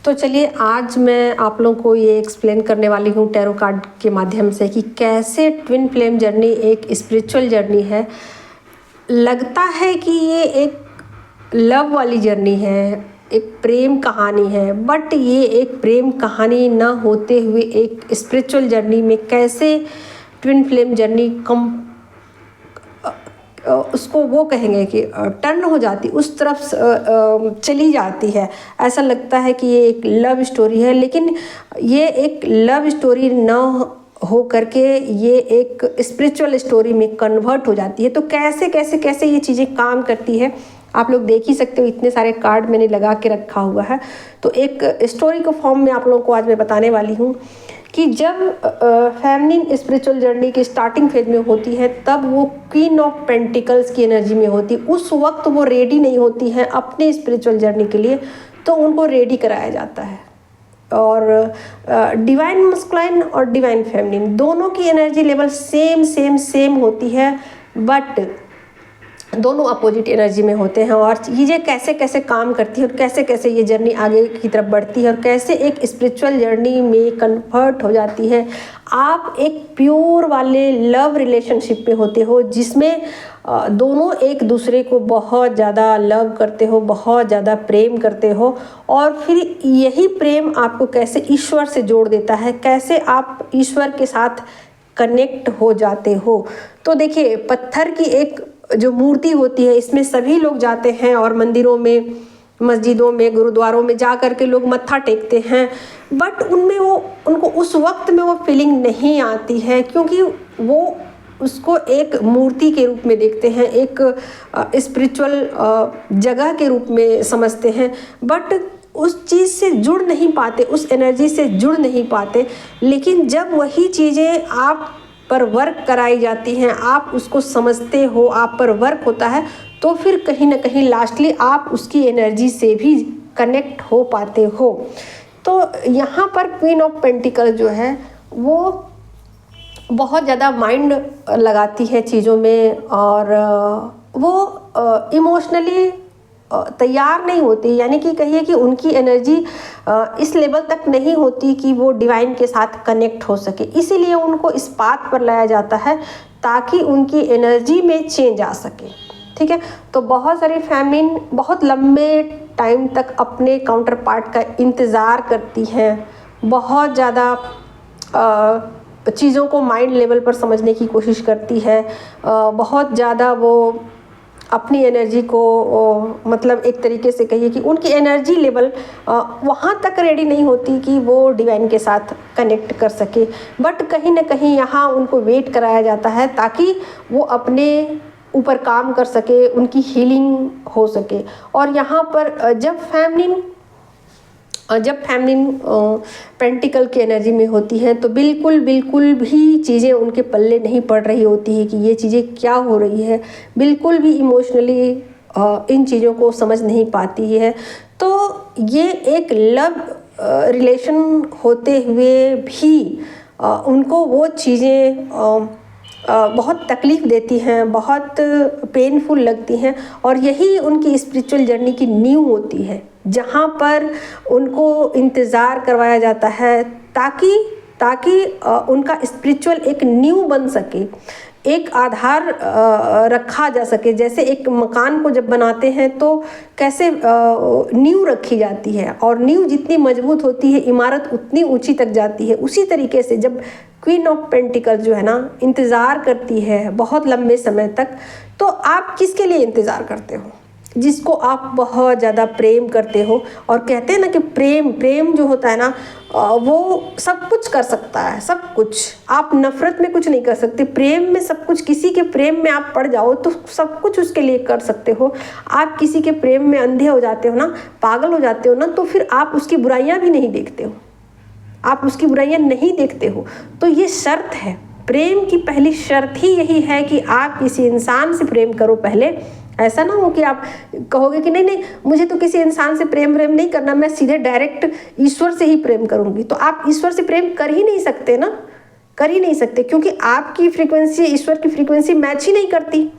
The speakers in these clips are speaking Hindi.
तो चलिए आज मैं आप लोगों को ये एक्सप्लेन करने वाली हूँ टैरो कार्ड के माध्यम से कि कैसे ट्विन फ्लेम जर्नी एक स्पिरिचुअल जर्नी है। लगता है कि ये एक लव वाली जर्नी है, एक प्रेम कहानी है, बट ये एक प्रेम कहानी ना होते हुए एक स्पिरिचुअल जर्नी में कैसे ट्विन फ्लेम जर्नी उसको वो कहेंगे कि टर्न हो जाती, उस तरफ चली जाती है। ऐसा लगता है कि ये एक लव स्टोरी है, लेकिन ये एक लव स्टोरी ना हो करके ये एक स्पिरिचुअल स्टोरी में कन्वर्ट हो जाती है। तो कैसे कैसे कैसे ये चीज़ें काम करती है आप लोग देख ही सकते हो। इतने सारे कार्ड मैंने लगा के रखा हुआ है। तो एक स्टोरी के फॉर्म में आप लोगों को आज मैं बताने वाली हूँ कि जब फेमिनिन स्पिरिचुअल जर्नी की स्टार्टिंग फेज में होती है तब वो क्वीन ऑफ पेंटिकल्स की एनर्जी में होती है। उस वक्त वो रेडी नहीं होती हैं अपने स्पिरिचुअल जर्नी के लिए, तो उनको रेडी कराया जाता है। और डिवाइन मस्कुलाइन और डिवाइन फेमिनिन दोनों की एनर्जी लेवल सेम होती है, बट दोनों अपोजिट एनर्जी में होते हैं। और चीज़ें कैसे कैसे काम करती है और कैसे कैसे ये जर्नी आगे की तरफ बढ़ती है और कैसे एक स्पिरिचुअल जर्नी में कन्वर्ट हो जाती है। आप एक प्योर वाले लव रिलेशनशिप पे होते हो जिसमें दोनों एक दूसरे को बहुत ज़्यादा लव करते हो, बहुत ज़्यादा प्रेम करते हो, और फिर यही प्रेम आपको कैसे ईश्वर से जोड़ देता है, कैसे आप ईश्वर के साथ कनेक्ट हो जाते हो। तो देखिए, पत्थर की एक जो मूर्ति होती है इसमें सभी लोग जाते हैं और मंदिरों में, मस्जिदों में, गुरुद्वारों में जा कर के लोग मत्था टेकते हैं, बट उनमें वो उनको उस वक्त में वो फीलिंग नहीं आती है, क्योंकि वो उसको एक मूर्ति के रूप में देखते हैं, एक स्पिरिचुअल जगह के रूप में समझते हैं, बट उस चीज़ से जुड़ नहीं पाते, उस एनर्जी से जुड़ नहीं पाते। लेकिन जब वही चीज़ें आप पर वर्क कराई जाती हैं, आप उसको समझते हो, आप पर वर्क होता है, तो फिर कहीं ना कहीं लास्टली आप उसकी एनर्जी से भी कनेक्ट हो पाते हो। तो यहाँ पर क्वीन ऑफ पेंटिकल जो है वो बहुत ज़्यादा माइंड लगाती है चीज़ों में, और वो इमोशनली तैयार नहीं होती, यानी कि कहिए कि उनकी एनर्जी इस लेवल तक नहीं होती कि वो डिवाइन के साथ कनेक्ट हो सके। इसीलिए उनको इस बात पर लाया जाता है ताकि उनकी एनर्जी में चेंज आ सके। ठीक है, तो बहुत सारी फेमिनिन बहुत लंबे टाइम तक अपने काउंटर पार्ट का इंतज़ार करती हैं, बहुत ज़्यादा चीज़ों को माइंड लेवल पर समझने की कोशिश करती है, बहुत ज़्यादा वो अपनी एनर्जी को मतलब एक तरीके से कहिए कि उनकी एनर्जी लेवल वहाँ तक रेडी नहीं होती कि वो डिवाइन के साथ कनेक्ट कर सके। बट कहीं ना कहीं यहाँ उनको वेट कराया जाता है ताकि वो अपने ऊपर काम कर सके, उनकी हीलिंग हो सके। और यहाँ पर जब फेमिनिन पेंटिकल की एनर्जी में होती हैं तो बिल्कुल भी चीज़ें उनके पल्ले नहीं पड़ रही होती है कि ये चीज़ें क्या हो रही है, बिल्कुल भी इमोशनली इन चीज़ों को समझ नहीं पाती है। तो ये एक लव रिलेशन होते हुए भी उनको वो चीज़ें बहुत तकलीफ़ देती हैं, बहुत पेनफुल लगती हैं, और यही उनकी स्पिरिचुअल जर्नी की नींव होती है, जहाँ पर उनको इंतज़ार करवाया जाता है ताकि उनका स्पिरिचुअल एक नींव बन सके, एक आधार रखा जा सके। जैसे एक मकान को जब बनाते हैं तो कैसे नींव रखी जाती है, और नींव जितनी मजबूत होती है इमारत उतनी ऊंची तक जाती है। उसी तरीके से जब क्वीन ऑफ पेंटिकल जो है ना इंतज़ार करती है बहुत लंबे समय तक, तो आप किसके लिए इंतज़ार करते हो? जिसको आप बहुत ज़्यादा प्रेम करते हो। और कहते हैं ना कि प्रेम जो होता है ना वो सब कुछ कर सकता है, सब कुछ। आप नफ़रत में कुछ नहीं कर सकते, प्रेम में सब कुछ। किसी के प्रेम में आप पड़ जाओ तो सब कुछ उसके लिए कर सकते हो। आप किसी के प्रेम में अंधे हो जाते हो ना, पागल हो जाते हो ना, तो फिर आप उसकी बुराइयां भी नहीं देखते हो, आप उसकी बुराइयां नहीं देखते हो। तो ये शर्त है, प्रेम की पहली शर्त ही यही है कि आप किसी इंसान से प्रेम करो पहले। ऐसा ना हो कि आप कहोगे कि नहीं मुझे तो किसी इंसान से प्रेम नहीं करना, मैं सीधे डायरेक्ट ईश्वर से ही प्रेम करूंगी। तो आप ईश्वर से प्रेम कर ही नहीं सकते ना, कर ही नहीं सकते, क्योंकि आपकी फ्रीक्वेंसी ईश्वर की फ्रीक्वेंसी मैच ही नहीं करती।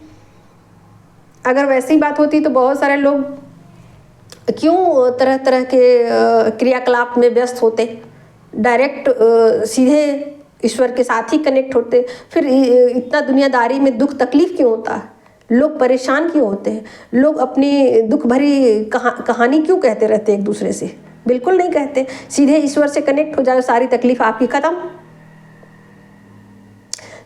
अगर वैसी बात होती तो बहुत सारे लोग क्यों तरह तरह के क्रियाकलाप में व्यस्त होते, डायरेक्ट सीधे ईश्वर के साथ ही कनेक्ट होते, फिर इतना दुनियादारी में दुख तकलीफ क्यों होता है, लोग परेशान क्यों होते हैं, लोग अपनी दुख भरी कहानी क्यों कहते रहते एक दूसरे से? बिल्कुल नहीं कहते, सीधे ईश्वर से कनेक्ट हो जाए, सारी तकलीफ आपकी खत्म।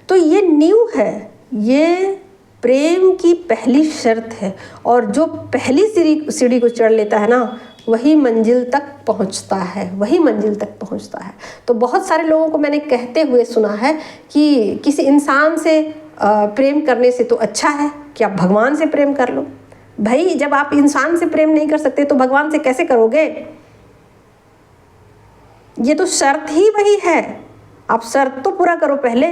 तो ये नींव है, ये प्रेम की पहली शर्त है, और जो पहली सीढ़ी को चढ़ लेता है ना, वही मंजिल तक पहुंचता है, वही मंजिल तक पहुंचता है। तो बहुत सारे लोगों को मैंने कहते हुए सुना है कि किसी इंसान से प्रेम करने से तो अच्छा है कि आप भगवान से प्रेम कर लो। भाई, जब आप इंसान से प्रेम नहीं कर सकते तो भगवान से कैसे करोगे? ये तो शर्त ही वही है, आप शर्त तो पूरा करो पहले।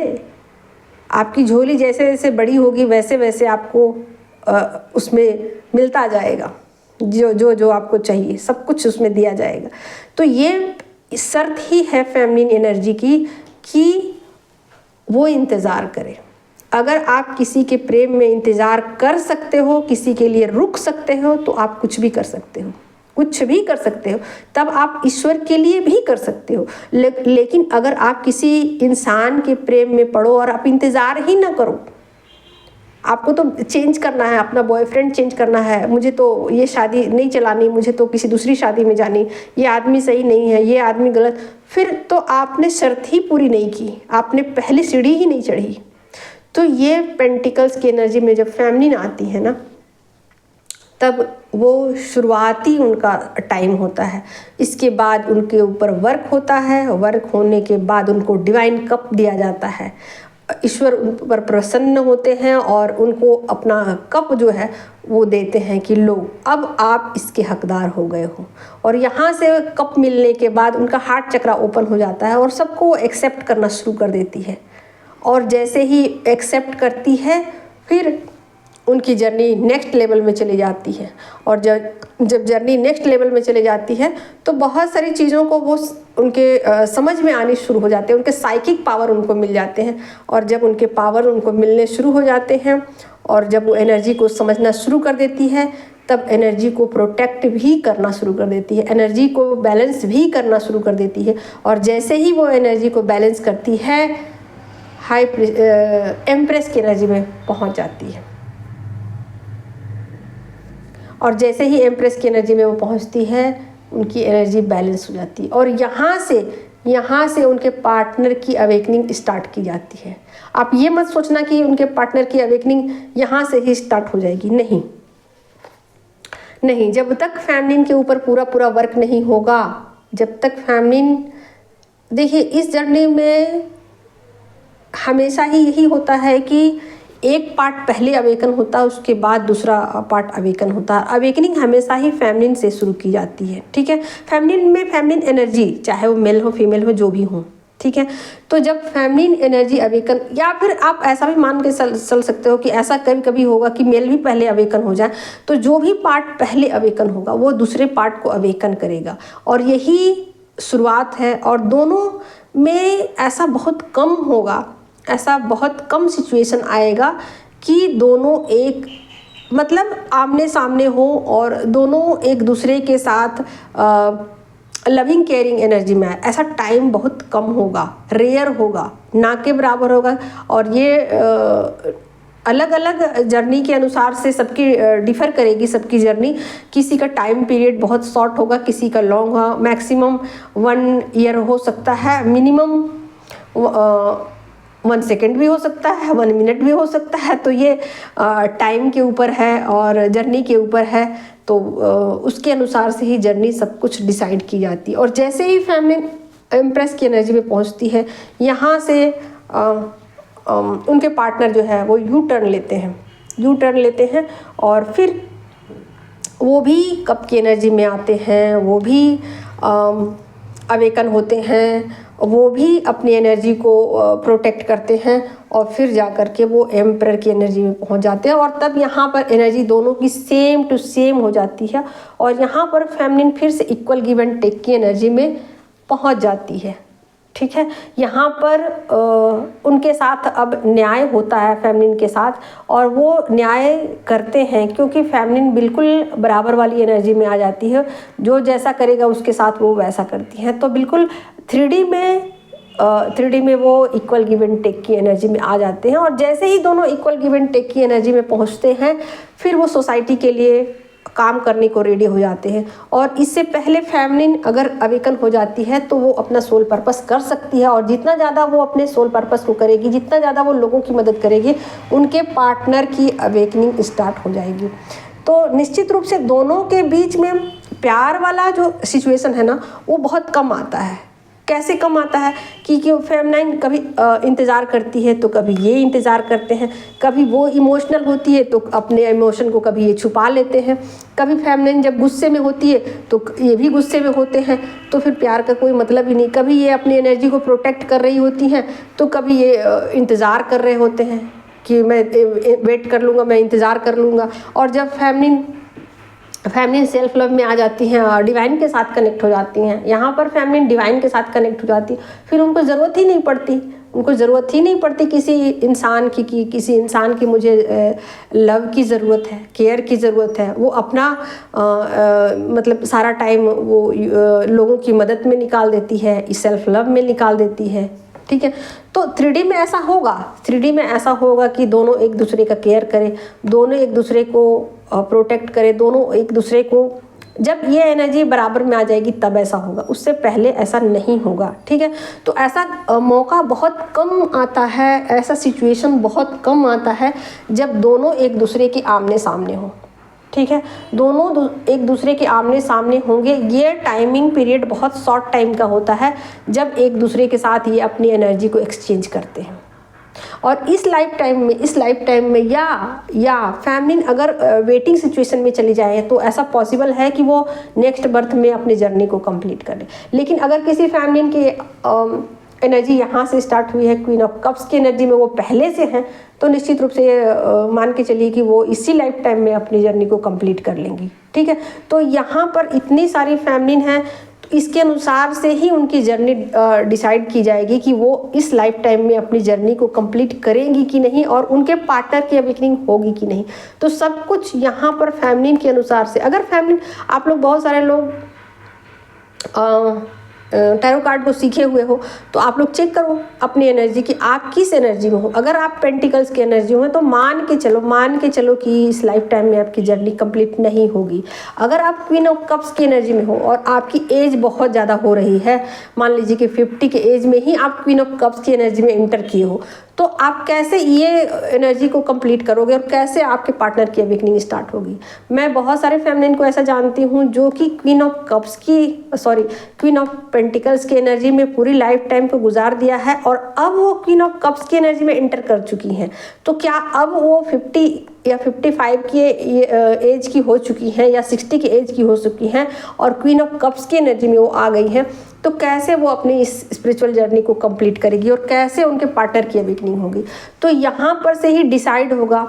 आपकी झोली जैसे जैसे बड़ी होगी वैसे वैसे आपको उसमें मिलता जाएगा, जो जो जो आपको चाहिए सब कुछ उसमें दिया जाएगा। तो ये शर्त ही है फेमिनिन एनर्जी की कि वो इंतज़ार करे। अगर आप किसी के प्रेम में इंतज़ार कर सकते हो, किसी के लिए रुक सकते हो, तो आप कुछ भी कर सकते हो, कुछ भी कर सकते हो। तब आप ईश्वर के लिए भी कर सकते हो। लेकिन अगर आप किसी इंसान के प्रेम में पड़ो और आप इंतज़ार ही ना करो, आपको तो चेंज करना है, अपना बॉयफ्रेंड चेंज करना है, मुझे तो ये शादी नहीं चलानी, मुझे तो किसी दूसरी शादी में जानी, ये आदमी सही नहीं है, ये आदमी गलत, फिर तो आपने शर्त ही पूरी नहीं की, आपने पहली सीढ़ी ही नहीं चढ़ी। तो ये पेंटिकल्स की एनर्जी में जब फेमिनिन आती है ना, तब वो शुरुआती उनका टाइम होता है। इसके बाद उनके ऊपर वर्क होता है, वर्क होने के बाद उनको डिवाइन कप दिया जाता है, ईश्वर उन पर प्रसन्न होते हैं और उनको अपना कप जो है वो देते हैं कि लो, अब आप इसके हकदार हो गए हो। और यहाँ से कप मिलने के बाद उनका हार्ट चक्रा ओपन हो जाता है और सबको एक्सेप्ट करना शुरू कर देती है। और जैसे ही एक्सेप्ट करती है, फिर उनकी जर्नी नेक्स्ट लेवल में चली जाती है। और जब जर्नी नेक्स्ट लेवल में चली जाती है तो बहुत सारी चीज़ों को वो उनके समझ में आनी शुरू हो जाते हैं, उनके साइकिक पावर उनको मिल जाते हैं। और जब उनके पावर उनको मिलने शुरू हो जाते हैं और जब वो एनर्जी को समझना शुरू कर देती है, तब एनर्जी को प्रोटेक्ट भी करना शुरू कर देती है, एनर्जी को बैलेंस भी करना शुरू कर देती है। और जैसे ही वो एनर्जी को बैलेंस करती है, हाई एम्प्रेस की एनर्जी में पहुंच जाती है। और जैसे ही एम्प्रेस की एनर्जी में वो पहुंचती है, उनकी एनर्जी बैलेंस हो जाती है। और यहाँ से उनके पार्टनर की अवेकनिंग स्टार्ट की जाती है। आप ये मत सोचना कि उनके पार्टनर की अवेकनिंग यहाँ से ही स्टार्ट हो जाएगी, नहीं नहीं। जब तक फेमिनिन के ऊपर पूरा वर्क नहीं होगा, जब तक फेमिनिन, देखिए इस जर्नी में हमेशा ही यही होता है कि एक पार्ट पहले अवेकन होता है, उसके बाद दूसरा पार्ट अवेकन होता है। अवेकनिंग हमेशा ही फेमिनिन से शुरू की जाती है, ठीक है। फेमिनिन में फेमिनिन एनर्जी, चाहे वो मेल हो फीमेल हो, जो भी हो, ठीक है। तो जब फेमिनिन एनर्जी अवेकन, या फिर आप ऐसा भी मान के चल सकते हो कि ऐसा कभी कभी होगा कि मेल भी पहले अवेकन हो जाए, तो जो भी पार्ट पहले अवेकन होगा वो दूसरे पार्ट को अवेकन करेगा। और यही शुरुआत है। और दोनों में ऐसा बहुत कम होगा, ऐसा बहुत कम सिचुएशन आएगा कि दोनों एक मतलब आमने सामने हो और दोनों एक दूसरे के साथ लविंग केयरिंग एनर्जी में आए। ऐसा टाइम बहुत कम होगा, रेयर होगा, ना के बराबर होगा। और ये अलग अलग जर्नी के अनुसार से सबकी डिफ़र करेगी, सबकी जर्नी। किसी का टाइम पीरियड बहुत शॉर्ट होगा, किसी का लॉन्ग होगा, मैक्सिमम 1 ईयर हो सकता है, मिनिमम 1 सेकेंड भी हो सकता है, 1 मिनट भी हो सकता है। तो ये टाइम के ऊपर है और जर्नी के ऊपर है। तो उसके अनुसार से ही जर्नी सब कुछ डिसाइड की जाती है। और जैसे ही फेमिनिन एम्प्रेस की एनर्जी में पहुंचती है, यहाँ से उनके पार्टनर जो है वो यू टर्न लेते हैं और फिर वो भी कप की एनर्जी में आते हैं, वो भी अवेकन होते हैं, वो भी अपनी एनर्जी को प्रोटेक्ट करते हैं और फिर जा कर के वो एम्परर की एनर्जी में पहुंच जाते हैं। और तब यहाँ पर एनर्जी दोनों की सेम टू सेम हो जाती है और यहाँ पर फेमिनिन फिर से इक्वल गिव एंड टेक की एनर्जी में पहुंच जाती है। ठीक है। यहाँ पर उनके साथ अब न्याय होता है फेमिनिन के साथ, और वो न्याय करते हैं क्योंकि फेमिनिन बिल्कुल बराबर वाली एनर्जी में आ जाती है। जो जैसा करेगा उसके साथ वो वैसा करती हैं। तो बिल्कुल 3D में वो इक्वल गिव एंड टेक की एनर्जी में आ जाते हैं, और जैसे ही दोनों इक्वल गिव एंड टेक की एनर्जी में पहुँचते हैं फिर वो सोसाइटी के लिए काम करने को रेडी हो जाते हैं। और इससे पहले फेमिनिन अगर अवेकन हो जाती है तो वो अपना सोल पर्पस कर सकती है, और जितना ज़्यादा वो अपने सोल पर्पस को करेगी, जितना ज़्यादा वो लोगों की मदद करेगी, उनके पार्टनर की अवेकनिंग स्टार्ट हो जाएगी। तो निश्चित रूप से दोनों के बीच में प्यार वाला जो सिचुएशन है ना वो बहुत कम आता है। कैसे कम आता है कि फेमिनाइन कभी इंतज़ार करती है तो कभी ये इंतज़ार करते हैं, कभी वो इमोशनल होती है तो अपने इमोशन को कभी ये छुपा लेते हैं, कभी फेमिनाइन जब गुस्से में होती है तो ये भी गुस्से में होते हैं। तो फिर प्यार का कोई मतलब ही नहीं। कभी ये अपनी एनर्जी को प्रोटेक्ट कर रही होती हैं तो कभी ये इंतज़ार कर रहे होते हैं कि मैं वेट कर लूँगा, मैं इंतज़ार कर लूँगा। और जब फेमिनिन सेल्फ लव में आ जाती हैं और डिवाइन के साथ कनेक्ट हो जाती हैं, यहाँ पर फेमिनिन डिवाइन के साथ कनेक्ट हो जाती है, फिर उनको ज़रूरत ही नहीं पड़ती किसी इंसान की किसी इंसान की मुझे लव की ज़रूरत है, केयर की ज़रूरत है। वो अपना मतलब सारा टाइम वो लोगों की मदद में निकाल देती है, सेल्फ लव में निकाल देती है। ठीक है। तो 3D में ऐसा होगा कि दोनों एक दूसरे का केयर करें, दोनों एक दूसरे को प्रोटेक्ट करें, दोनों एक दूसरे को, जब ये एनर्जी बराबर में आ जाएगी तब ऐसा होगा, उससे पहले ऐसा नहीं होगा। ठीक है। तो ऐसा मौका बहुत कम आता है, ऐसा सिचुएशन बहुत कम आता है जब दोनों एक दूसरे के आमने सामने हो। ठीक है। दोनों एक दूसरे के आमने सामने होंगे। ये टाइमिंग पीरियड बहुत शॉर्ट टाइम का होता है जब एक दूसरे के साथ ये अपनी एनर्जी को एक्सचेंज करते हैं। और इस लाइफ टाइम में या फेमिनिन अगर वेटिंग सिचुएशन में चली जाए तो ऐसा पॉसिबल है कि वो नेक्स्ट बर्थ में अपनी जर्नी को कंप्लीट कर ले। लेकिन अगर किसी फेमिनिन की एनर्जी यहाँ से स्टार्ट हुई है, क्वीन ऑफ कप्स की एनर्जी में वो पहले से हैं, तो निश्चित रूप से मान के चलिए कि वो इसी लाइफ टाइम में अपनी जर्नी को कंप्लीट कर लेंगी। ठीक है। तो यहाँ पर इतनी सारी फेमिनिन हैं, तो इसके अनुसार से ही उनकी जर्नी डिसाइड की जाएगी कि वो इस लाइफ टाइम में अपनी जर्नी को कंप्लीट करेंगी कि नहीं, और उनके पार्टनर की अवेकनिंग होगी कि नहीं। तो सब कुछ यहाँ पर फेमिनिन के अनुसार से। अगर फेमिनिन, आप लोग बहुत सारे लोग टैरो कार्ड को सीखे हुए हो तो आप लोग चेक करो अपनी एनर्जी की, आप किस एनर्जी में हो। अगर आप पेंटिकल्स की एनर्जी में तो मान के चलो कि इस लाइफ टाइम में आपकी जर्नी कंप्लीट नहीं होगी। अगर आप क्वीन ऑफ कप्स की एनर्जी में हो और आपकी एज बहुत ज़्यादा हो रही है, मान लीजिए कि 50 के एज में ही आप क्वीन ऑफ कप्स की एनर्जी में एंटर किए हो, तो आप कैसे ये एनर्जी को कंप्लीट करोगे और कैसे आपके पार्टनर की अवेकनिंग स्टार्ट होगी। मैं बहुत सारे फेमिनिन को ऐसा जानती हूँ जो कि क्वीन ऑफ पेंटिकल्स की एनर्जी में पूरी लाइफ टाइम को गुजार दिया है और अब वो क्वीन ऑफ कप्स की एनर्जी में एंटर कर चुकी हैं। तो क्या अब वो 50 या 55 की एज की हो चुकी हैं या 60 की एज की हो चुकी हैं और क्वीन ऑफ कप्स की एनर्जी में वो आ गई हैं, तो कैसे वो अपनी इस स्पिरिचुअल जर्नी को कंप्लीट करेगी और कैसे उनके पार्टनर की अवेकनिंग होगी। तो यहाँ पर से ही डिसाइड होगा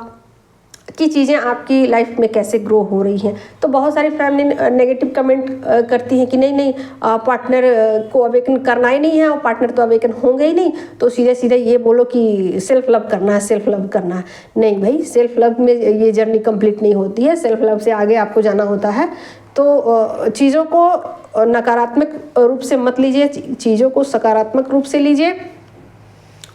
कि चीज़ें आपकी लाइफ में कैसे ग्रो हो रही हैं। तो बहुत सारी फेमिनिन नेगेटिव कमेंट करती हैं कि नहीं पार्टनर को अवेकन करना ही नहीं है और पार्टनर तो अवेकन होंगे ही नहीं, तो सीधे सीधे ये बोलो कि सेल्फ लव करना है। नहीं भाई, सेल्फ लव में ये जर्नी कंप्लीट नहीं होती है, सेल्फ लव से आगे आपको जाना होता है। तो चीज़ों को नकारात्मक रूप से मत लीजिए, चीज़ों को सकारात्मक रूप से लीजिए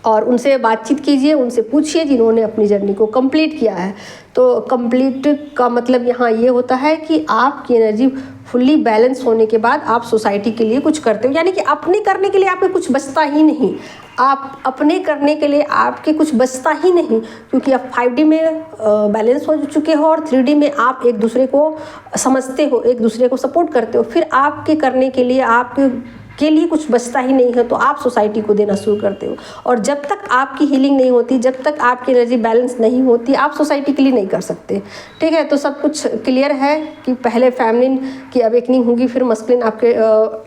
और उनसे बातचीत कीजिए, उनसे पूछिए जिन्होंने अपनी जर्नी को कंप्लीट किया है। तो कंप्लीट का मतलब यहाँ ये होता है कि आपकी एनर्जी फुल्ली बैलेंस होने के बाद आप सोसाइटी के लिए कुछ करते हो, यानी कि अपने करने के लिए आपके कुछ बचता ही नहीं। आप अपने करने के लिए आपके कुछ बचता ही नहीं, क्योंकि आप 5D में बैलेंस हो चुके हो और 3D में आप एक दूसरे को समझते हो, एक दूसरे को सपोर्ट करते हो। फिर आपके करने के लिए आपके लिए कुछ बचता ही नहीं है, तो आप सोसाइटी को देना शुरू करते हो। और जब तक आपकी हीलिंग नहीं होती, जब तक आपकी एनर्जी बैलेंस नहीं होती, आप सोसाइटी के लिए नहीं कर सकते। ठीक है। तो सब कुछ क्लियर है कि पहले फेमिनिन की अवेकनिंग होगी, फिर मस्कुलिन आपके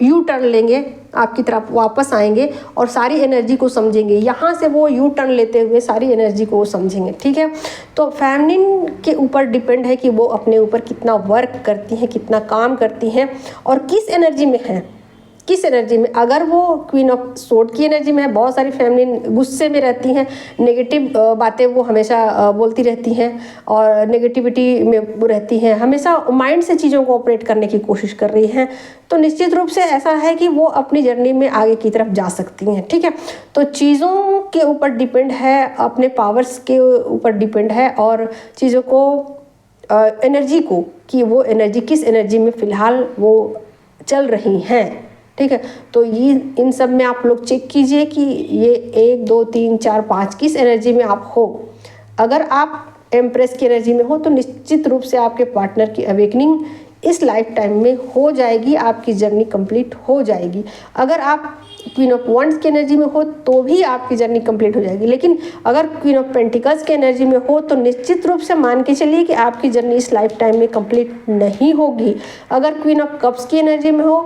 यू टर्न लेंगे, आपकी तरफ वापस आएंगे और सारी एनर्जी को समझेंगे। यहाँ से वो यू टर्न लेते हुए सारी एनर्जी को वो समझेंगे। ठीक है। तो फेमिनिन के ऊपर डिपेंड है कि वो अपने ऊपर कितना वर्क करती हैं, कितना काम करती हैं और किस एनर्जी में हैं, किस एनर्जी में, अगर वो क्वीन ऑफ सोर्ड की एनर्जी में है, बहुत सारी फैमिली गुस्से में रहती हैं, नेगेटिव बातें वो हमेशा बोलती रहती हैं और नेगेटिविटी में वो रहती हैं, हमेशा माइंड से चीज़ों को ऑपरेट करने की कोशिश कर रही हैं, तो निश्चित रूप से ऐसा है कि वो अपनी जर्नी में आगे की तरफ जा सकती हैं। ठीक है, तो चीज़ों के ऊपर डिपेंड है, अपने पावर्स के ऊपर डिपेंड है और चीज़ों को एनर्जी को, कि वो एनर्जी किस एनर्जी में फ़िलहाल वो चल रही हैं। ठीक है, तो ये इन सब में आप लोग चेक कीजिए कि ये 1 2 3 4 5 किस एनर्जी में आप हो। अगर आप एम्प्रेस की एनर्जी में हो तो निश्चित रूप से आपके पार्टनर की अवेकनिंग इस लाइफ टाइम में हो जाएगी, आपकी जर्नी कंप्लीट हो जाएगी। अगर आप क्वीन ऑफ वंड्स की एनर्जी में हो तो भी आपकी जर्नी कंप्लीट हो जाएगी, लेकिन अगर क्वीन ऑफ पेंटिकल्स की एनर्जी में हो तो निश्चित रूप से मान के चलिए कि आपकी जर्नी इस लाइफ टाइम में कंप्लीट नहीं होगी। अगर क्वीन ऑफ कप्स की एनर्जी में हो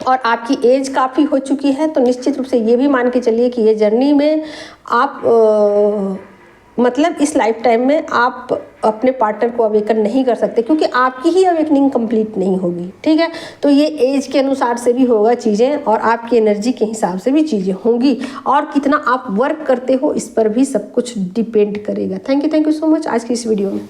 और आपकी एज काफ़ी हो चुकी है तो निश्चित रूप से ये भी मान के चलिए कि ये जर्नी में आप मतलब इस लाइफ टाइम में आप अपने पार्टनर को अवेकन नहीं कर सकते, क्योंकि आपकी ही अवेकनिंग कंप्लीट नहीं होगी। ठीक है, तो ये एज के अनुसार से भी होगा चीज़ें और आपकी एनर्जी के हिसाब से भी चीज़ें होंगी और कितना आप वर्क करते हो इस पर भी सब कुछ डिपेंड करेगा। थैंक यू सो मच आज की इस वीडियो में।